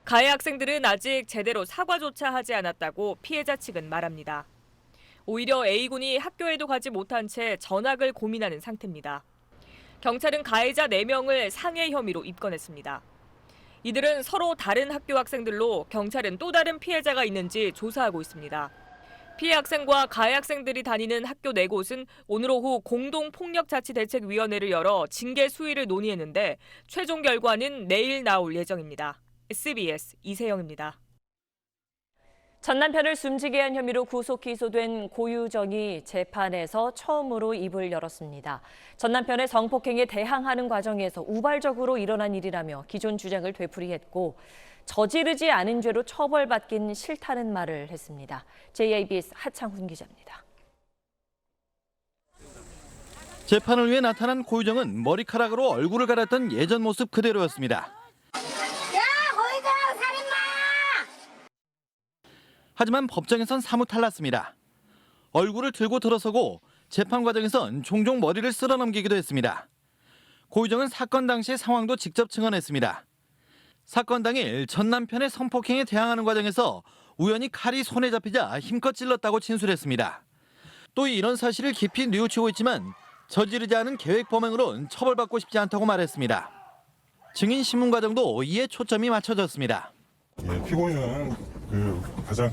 S1: 가해 학생들은 아직 제대로 사과조차 하지 않았다고 피해자 측은 말합니다. 오히려 A군이 학교에도 가지 못한 채 전학을 고민하는 상태입니다. 경찰은 가해자 4명을 상해 혐의로 입건했습니다. 이들은 서로 다른 학교 학생들로 경찰은 또 다른 피해자가 있는지 조사하고 있습니다. 피해 학생과 가해 학생들이 다니는 학교 4곳은 오늘 오후 공동폭력자치대책위원회를 열어 징계 수위를 논의했는데 최종 결과는 내일 나올 예정입니다. SBS 이세영입니다. 전 남편을 숨지게 한 혐의로 구속 기소된 고유정이 재판에서 처음으로 입을 열었습니다. 전 남편의 성폭행에 대항하는 과정에서 우발적으로 일어난 일이라며 기존 주장을 되풀이했고 저지르지 않은 죄로 처벌받긴 싫다는 말을 했습니다. JIBS 하창훈 기자입니다.
S9: 재판을 위해 나타난 고유정은 머리카락으로 얼굴을 가렸던 예전 모습 그대로였습니다. 하지만 법정에선 사뭇 달랐습니다. 얼굴을 들고 들어서고 재판 과정에선 종종 머리를 쓸어넘기기도 했습니다. 고유정은 사건 당시의 상황도 직접 증언했습니다. 사건 당일 전 남편의 성폭행에 대항하는 과정에서 우연히 칼이 손에 잡히자 힘껏 찔렀다고 진술했습니다. 또 이런 사실을 깊이 뉘우치고 있지만 저지르지 않은 계획 범행으로는 처벌받고 싶지 않다고 말했습니다. 증인 신문 과정도 이에 초점이 맞춰졌습니다.
S10: 피고인은 가장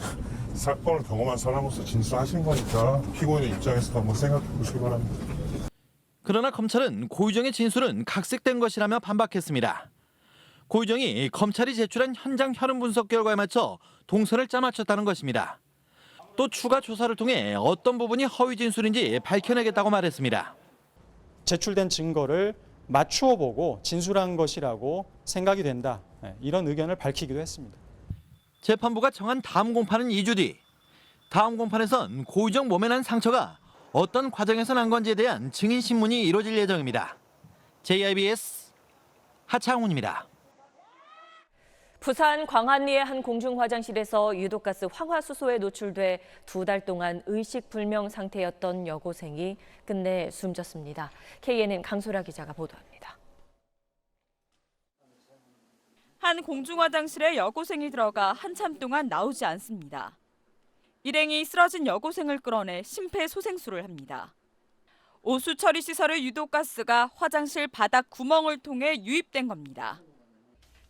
S10: 사건을 경험한 사람으로서 진술하신 거니까 피고인의 입장에서 한번 생각해 보시기 바랍니다.
S9: 그러나 검찰은 고유정의 진술은 각색된 것이라며 반박했습니다. 고유정이 검찰이 제출한 현장 혈흔 분석 결과에 맞춰 동선을 짜맞췄다는 것입니다. 또 추가 조사를 통해 어떤 부분이 허위 진술인지 밝혀내겠다고 말했습니다.
S11: 제출된 증거를 맞추어 보고 진술한 것이라고 생각이 된다. 이런 의견을 밝히기도 했습니다.
S9: 재판부가 정한 다음 공판은 2주 뒤. 다음 공판에선 고유정 몸에 난 상처가 어떤 과정에서 난 건지에 대한 증인 신문이 이루어질 예정입니다. JIBS 하창훈입니다.
S1: 부산 광안리의 한 공중 화장실에서 유독가스 황화수소에 노출돼 2달 동안 의식불명 상태였던 여고생이 끝내 숨졌습니다. KNN 강소라 기자가 보도합니다.
S5: 한 공중 화장실에 여고생이 들어가 한참 동안 나오지 않습니다. 일행이 쓰러진 여고생을 끌어내 심폐소생술을 합니다. 오수 처리 시설의 유독가스가 화장실 바닥 구멍을 통해 유입된 겁니다.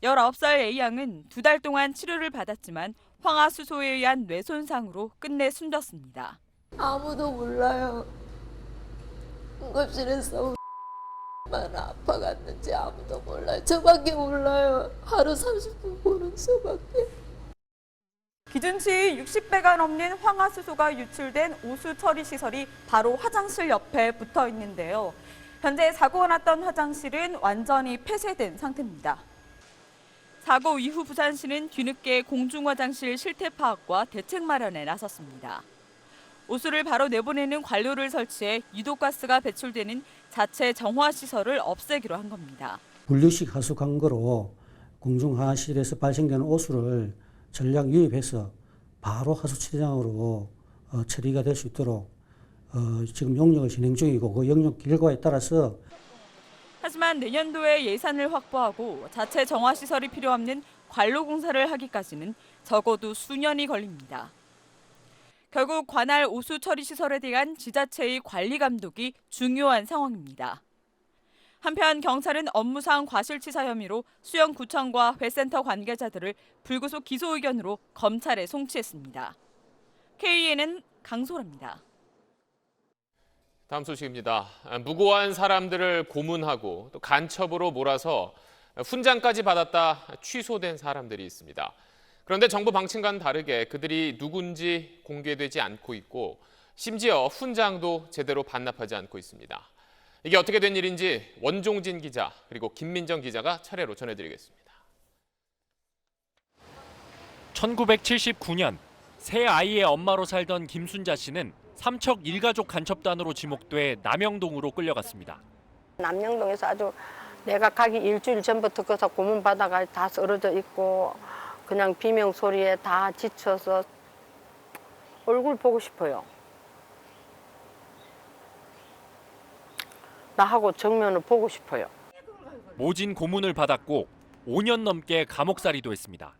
S5: 19살 A양은 2달 동안 치료를 받았지만 황화수소에 의한 뇌손상으로 끝내 숨졌습니다.
S12: 아무도 몰라요. 응급실에서 얼마나 아파갔는지 아무도 몰라요. 저밖에 몰라요. 하루 30분 보는 수밖에.
S5: 기준치 60배가 넘는 황화수소가 유출된 오수 처리 시설이 바로 화장실 옆에 붙어 있는데요. 현재 사고가 났던 화장실은 완전히 폐쇄된 상태입니다. 사고 이후 부산시는 뒤늦게 공중화장실 실태 파악과 대책 마련에 나섰습니다. 오수를 바로 내보내는 관로를 설치해 유독가스가 배출되는 자체 정화시설을 없애기로 한 겁니다.
S13: 분리식 하수 광고로 공중화장실에서 발생되는 오수를 전량 유입해서 바로 하수처리장으로 처리가 될 수 있도록 지금 용역을 진행 중이고 그 용역 결과에 따라서
S5: 하지만 내년도에 예산을 확보하고 자체 정화시설이 필요 없는 관로 공사를 하기까지는 적어도 수년이 걸립니다. 결국 관할 오수 처리 시설에 대한 지자체의 관리 감독이 중요한 상황입니다. 한편 경찰은 업무상 과실치사 혐의로 수영구청과 회센터 관계자들을 불구속 기소 의견으로 검찰에 송치했습니다. KNN 강소라입니다.
S4: 다음 소식입니다. 무고한 사람들을 고문하고 또 간첩으로 몰아서 훈장까지 받았다 취소된 사람들이 있습니다. 그런데 정부 방침과는 다르게 그들이 누군지 공개되지 않고 있고 심지어 훈장도 제대로 반납하지 않고 있습니다. 이게 어떻게 된 일인지 원종진 기자 그리고 김민정 기자가 차례로 전해드리겠습니다.
S3: 1979년 세 아이의 엄마로 살던 김순자 씨는 삼척 일가족 간첩단으로 지목돼 남영동으로 끌려갔습니다.
S12: 남영동에서 아주 내가 가기 일주일 전부터 거기서 고문 받아가 다 쓰러져 있고 그냥 비명 소리에 다 지쳐서 얼굴 보고 싶어요. 나하고 정면을 보고 싶어요.
S3: 모진 고문을 받았고 5년 넘게 감옥살이도 했습니다.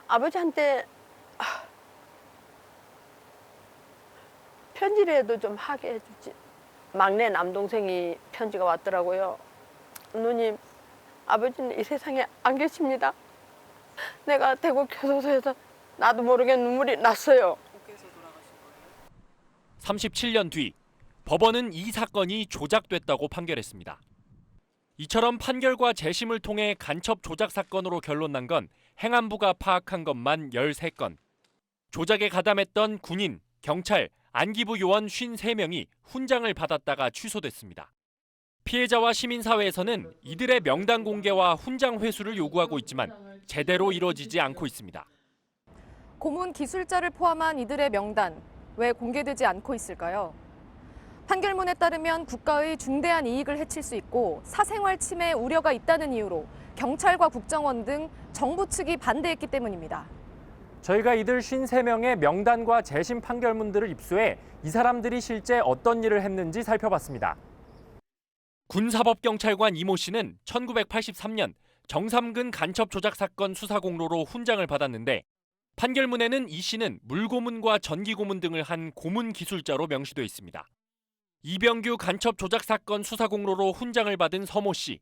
S12: 아버지한테 편지라도 좀 하게 해주지. 막내 남동생이 편지가 왔더라고요. 누님, 아버지는 이 세상에 안 계십니다. 내가 대구 교도소에서 나도 모르게 눈물이 났어요.
S3: 37년 뒤 법원은 이 사건이 조작됐다고 판결했습니다. 이처럼 판결과 재심을 통해 간첩 조작 사건으로 결론난 건 행안부가 파악한 것만 13건. 조작에 가담했던 군인, 경찰, 안기부 요원 53명이 훈장을 받았다가 취소됐습니다. 피해자와 시민사회에서는 이들의 명단 공개와 훈장 회수를 요구하고 있지만 제대로 이뤄지지 않고 있습니다.
S14: 고문 기술자를 포함한 이들의 명단, 왜 공개되지 않고 있을까요? 판결문에 따르면 국가의 중대한 이익을 해칠 수 있고 사생활 침해 우려가 있다는 이유로 경찰과 국정원 등 정부 측이 반대했기 때문입니다.
S3: 저희가 이들 53명의 명단과 재심 판결문들을 입수해 이 사람들이 실제 어떤 일을 했는지 살펴봤습니다. 군사법경찰관 이모 씨는 1983년 정삼근 간첩 조작 사건 수사 공로로 훈장을 받았는데 판결문에는 이 씨는 물고문과 전기고문 등을 한 고문 기술자로 명시돼 있습니다. 이병규 간첩 조작 사건 수사 공로로 훈장을 받은 서모 씨.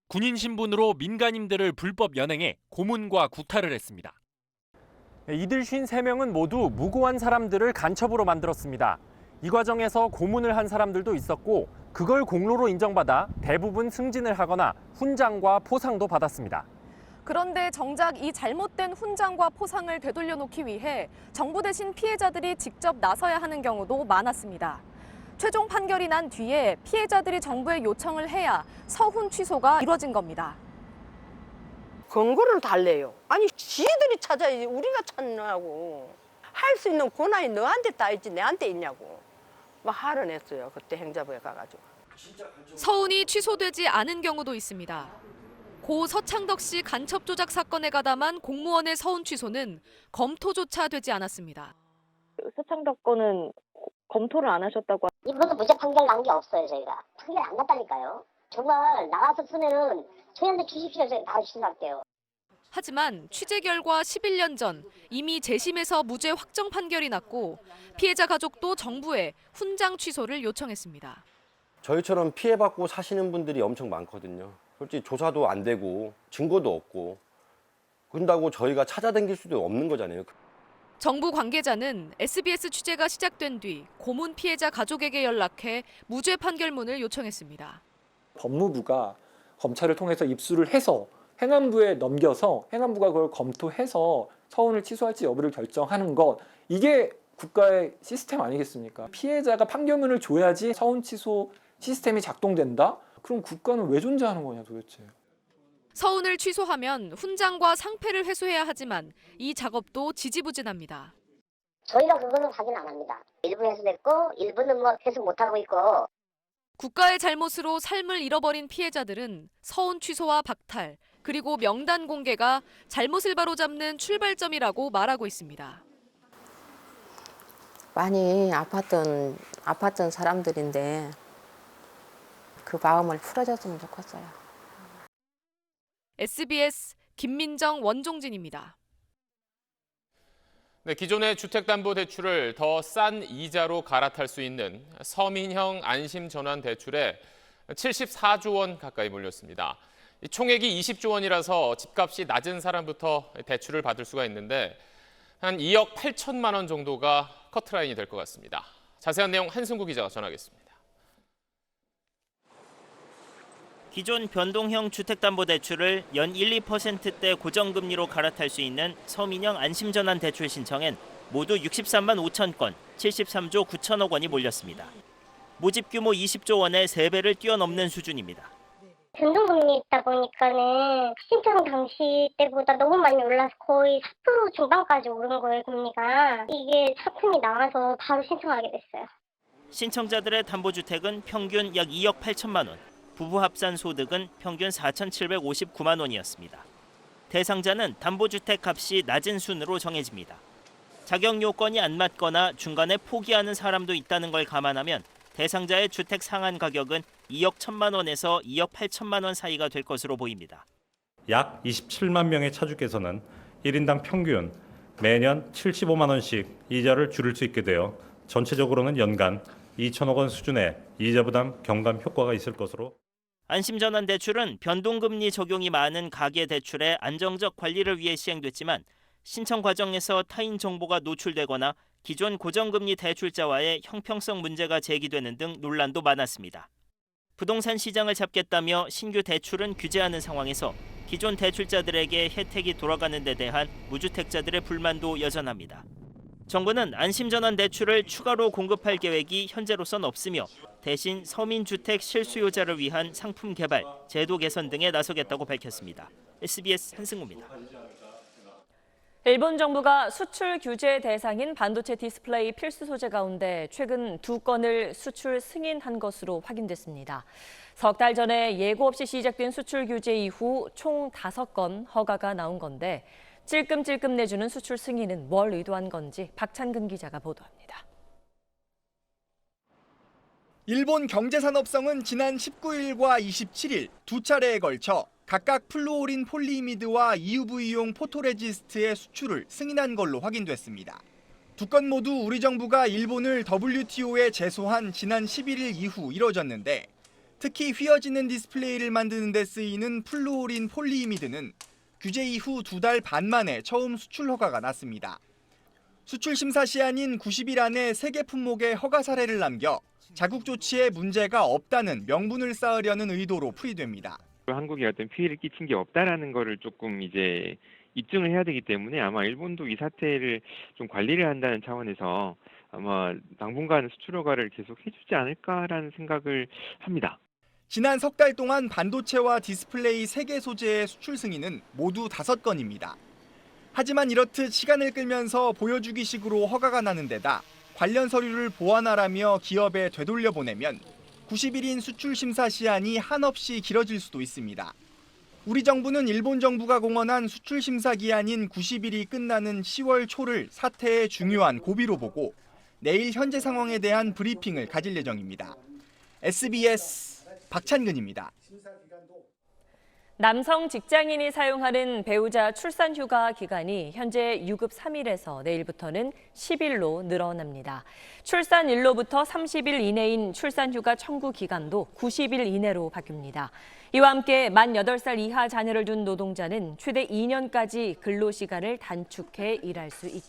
S3: 군인 신분으로 민간인들을 불법 연행해 고문과 구타를 했습니다. 이들 53명은 모두 무고한 사람들을 간첩으로 만들었습니다. 이 과정에서 고문을 한 사람들도 있었고 그걸 공로로 인정받아 대부분 승진을 하거나 훈장과 포상도 받았습니다.
S14: 그런데 정작 이 잘못된 훈장과 포상을 되돌려놓기 위해 정부 대신 피해자들이 직접 나서야 하는 경우도 많았습니다. 최종 판결이 난 뒤에 피해자들이 정부에 요청을 해야 서훈 취소가 이뤄진 겁니다.
S12: 근거를 달래요. 아니 지들이 찾아야지 우리가 찾느라고. 할 수 있는 권한이 너한테 다 있지 내한테 있냐고. 막 화를 냈어요. 그때 행자부에 가가지고.
S14: 서훈이 취소되지 않은 경우도 있습니다. 고 서창덕 씨 간첩 조작 사건에 가담한 공무원의 서운 취소는 검토조차 되지 않았습니다.
S15: 서창덕 건은 검토를 안 하셨다고.
S24: 이번에 무죄 판결 난 게 없어요. 저희가 판결 안 났다니까요. 정말 나가서 쓰면은 저희한테 주십시오. 저희 바로 취소할게요.
S14: 하지만 취재 결과 11년 전 이미 재심에서 무죄 확정 판결이 났고 피해자 가족도 정부에 훈장 취소를 요청했습니다.
S16: 저희처럼 피해받고 사시는 분들이 엄청 많거든요. 솔직히 조사도 안 되고 증거도 없고 그런다고 저희가 찾아다닐 수도 없는 거잖아요.
S14: 정부 관계자는 SBS 취재가 시작된 뒤 고문 피해자 가족에게 연락해 무죄 판결문을 요청했습니다.
S17: 법무부가 검찰을 통해서 입수를 해서 행안부에 넘겨서 행안부가 그걸 검토해서 서운을 취소할지 여부를 결정하는 것, 이게 국가의 시스템 아니겠습니까? 피해자가 판결문을 줘야지 서운 취소 시스템이 작동된다? 그럼 국가는 왜 존재하는 거냐 도대체.
S14: 서운을 취소하면 훈장과 상패를 회수해야 하지만 이 작업도 지지부진합니다.
S24: 저희가 그거는 확인 안 합니다. 일부 회수됐고 일부는 뭐 회수 못하고 있고.
S14: 국가의 잘못으로 삶을 잃어버린 피해자들은 서운 취소와 박탈, 그리고 명단 공개가 잘못을 바로잡는 출발점이라고 말하고 있습니다.
S18: 많이 아팠던 사람들인데 그 마음을 풀어줬으면 좋겠어요.
S14: SBS 김민정, 원종진입니다.
S4: 네, 기존의 주택담보대출을 더 싼 이자로 갈아탈 수 있는 서민형 안심전환대출에 74조 원 가까이 몰렸습니다. 총액이 20조 원이라서 집값이 낮은 사람부터 대출을 받을 수가 있는데 한 2억 8천만 원 정도가 커트라인이 될 것 같습니다. 자세한 내용 한승구 기자가 전하겠습니다.
S20: 기존 변동형 주택담보대출을 연 1, 2%대 고정금리로 갈아탈 수 있는 서민형 안심전환 대출 신청엔 모두 63만 5천 건, 73조 9천억 원이 몰렸습니다. 모집 규모 20조 원의 3배를 뛰어넘는 수준입니다.
S24: 변동금리 있다 보니까는 신청 당시 때보다 너무 많이 올라서 거의 4% 중반까지 오른 거예요, 금리가. 이게 상품이 나와서 바로 신청하게 됐어요.
S20: 신청자들의 담보주택은 평균 약 2억 8천만 원, 부부 합산 소득은 평균 4,759만 원이었습니다. 대상자는 담보주택 값이 낮은 순으로 정해집니다. 자격 요건이 안 맞거나 중간에 포기하는 사람도 있다는 걸 감안하면 대상자의 주택 상한 가격은 2억 1천만 원에서 2억 8천만 원 사이가 될 것으로 보입니다.
S26: 약 27만 명의 차주께서는 1인당 평균 매년 75만 원씩 이자를 줄일 수 있게 되어 전체적으로는 연간 2천억 원 수준의 이자 부담 경감 효과가 있을 것으로.
S20: 안심전환 대출은 변동금리 적용이 많은 가계 대출의 안정적 관리를 위해 시행됐지만 신청 과정에서 타인 정보가 노출되거나 기존 고정금리 대출자와의 형평성 문제가 제기되는 등 논란도 많았습니다. 부동산 시장을 잡겠다며 신규 대출은 규제하는 상황에서 기존 대출자들에게 혜택이 돌아가는 데 대한 무주택자들의 불만도 여전합니다. 정부는 안심전환 대출을 추가로 공급할 계획이 현재로선 없으며 대신 서민주택 실수요자를 위한 상품 개발, 제도 개선 등에 나서겠다고 밝혔습니다. SBS 한승우입니다.
S1: 일본 정부가 수출 규제 대상인 반도체 디스플레이 필수 소재 가운데 최근 2건을 수출 승인한 것으로 확인됐습니다. 석 달 전에 예고 없이 시작된 수출 규제 이후 총 5건 허가가 나온 건데 찔끔찔끔 내주는 수출 승인은 뭘 의도한 건지 박찬근 기자가 보도합니다.
S27: 일본 경제산업성은 지난 19일과 27일 두 차례에 걸쳐 각각 플루오린 폴리이미드와 EUV용 포토레지스트의 수출을 승인한 걸로 확인됐습니다. 두 건 모두 우리 정부가 일본을 WTO에 제소한 지난 11일 이후 이뤄졌는데 특히 휘어지는 디스플레이를 만드는 데 쓰이는 플루오린 폴리이미드는 규제 이후 2달 반 만에 처음 수출 허가가 났습니다. 수출 심사 시한인 90일 안에 3개 품목의 허가 사례를 남겨 자국 조치에 문제가 없다는 명분을 쌓으려는 의도로 풀이됩니다.
S28: 한국에 어떤 피해를 끼친 게 없다라는 거를 조금 이제 입증을 해야 되기 때문에 아마 일본도 이 사태를 좀 관리를 한다는 차원에서 아마 당분간 수출 허가를 계속 해주지 않을까라는 생각을 합니다.
S27: 지난 석 달 동안 반도체와 디스플레이 3개 소재의 수출 승인은 모두 5건입니다. 하지만 이렇듯 시간을 끌면서 보여주기식으로 허가가 나는 데다 관련 서류를 보완하라며 기업에 되돌려 보내면 90일인 수출 심사 시한이 한없이 길어질 수도 있습니다. 우리 정부는 일본 정부가 공언한 수출 심사 기한인 90일이 끝나는 10월 초를 사태의 중요한 고비로 보고 내일 현재 상황에 대한 브리핑을 가질 예정입니다. SBS 박찬근입니다.
S1: 남성 직장인이 사용하는 배우자 출산 휴가 기간이 현재 유급 3일에서 내일부터는 10일로 늘어납니다. 출산일로부터 30일 이내인 출산휴가 청구 기간도 90일 이내로 바뀝니다. 이와 함께 만 8살 이하 자녀를 둔 노동자는 최대 2년까지 근로시간을 단축해 일할 수 있게